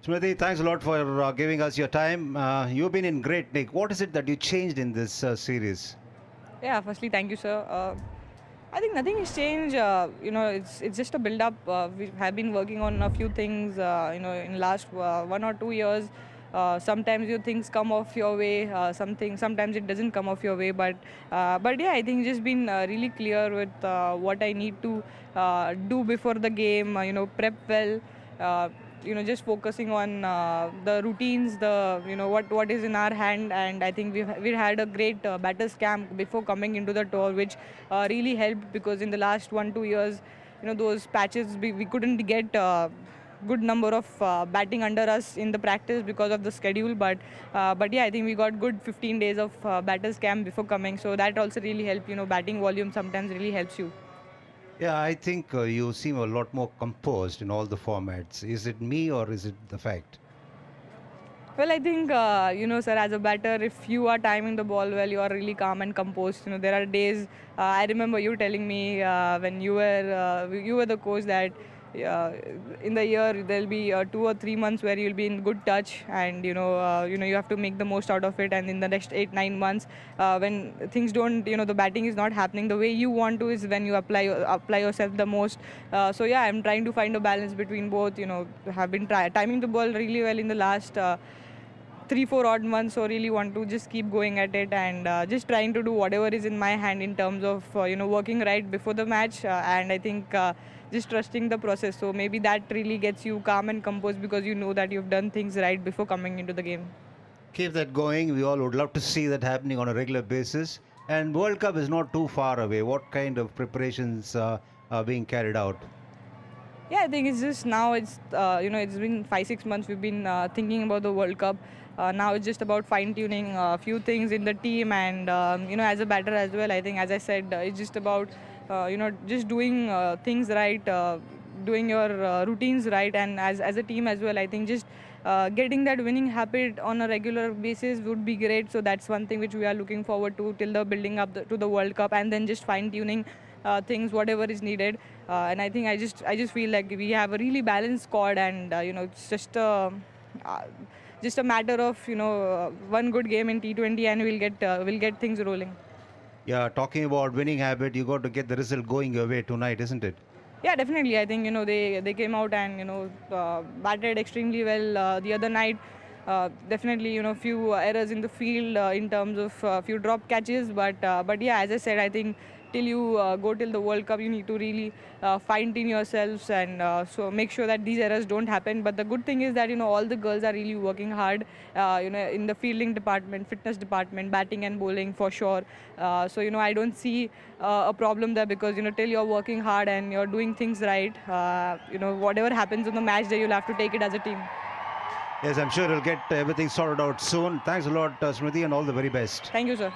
Smriti, thanks a lot for giving us your time. You've been in great nick. What is it that you changed in this series? Yeah, firstly, thank you, sir. I think nothing has changed. It's just a build up. We have been working on a few things. In last 1 or 2 years. Sometimes your things come off your way. Sometimes it doesn't come off your way. But yeah, I think just been really clear with what I need to do before the game. Prep well. Uh, just focusing on the routines, the what is in our hand. And I think we had a great batters camp before coming into the tour, which really helped, because in the last 1 2 years, those patches we couldn't get good number of batting under us in the practice because of the schedule. But yeah, I think we got good 15 days of batters camp before coming, so that also really helped. Batting volume sometimes really helps you. Yeah, I think you seem a lot more composed in all the formats. Is it me or is it the fact? Well, I think, sir, as a batter, if you are timing the ball well, you are really calm and composed. There are days. I remember you telling me when you were the coach that uh, in the year there'll be 2 or 3 months where you'll be in good touch, and you have to make the most out of it. And in the next 8 9 months, when things don't, the batting is not happening the way you want to, is when you apply yourself the most. So yeah, I'm trying to find a balance between both. Have been timing the ball really well in the last 3 4 odd months, so really want to just keep going at it, and just trying to do whatever is in my hand in terms of working right before the match. And I think just trusting the process, so maybe that really gets you calm and composed, because you know that you've done things right before coming into the game. Keep that going. We all would love to see that happening on a regular basis. And World Cup is not too far away. What kind of preparations are being carried out? Yeah, I think it's just now. It's been 5 6 months. We've been thinking about the World Cup. Now it's just about fine tuning a few things in the team, and as a batter as well. I think, as I said, it's just about just doing things right, doing your routines right, and as a team as well. I think just getting that winning habit on a regular basis would be great. So that's one thing which we are looking forward to till the building up to the World Cup, and then just fine tuning things whatever is needed. And I think I just feel like we have a really balanced squad, and it's uh, just a matter of one good game in T20, and we'll get things rolling. Yeah, talking about winning habit, you got to get the result going your way tonight, isn't it? Yeah, definitely. I think they came out and batted extremely well the other night. Definitely, few errors in the field in terms of few drop catches, but yeah, as I said, I think till you go till the World Cup, you need to really fine tune yourselves, and so make sure that these errors don't happen. But the good thing is that all the girls are really working hard, in the fielding department, fitness department, batting and bowling for sure. So I don't see a problem there, because till you're working hard and you're doing things right, whatever happens on the match day, you'll have to take it as a team. Yes, I'm sure you'll get everything sorted out soon. Thanks a lot, Smriti, and all the very best. Thank you, sir.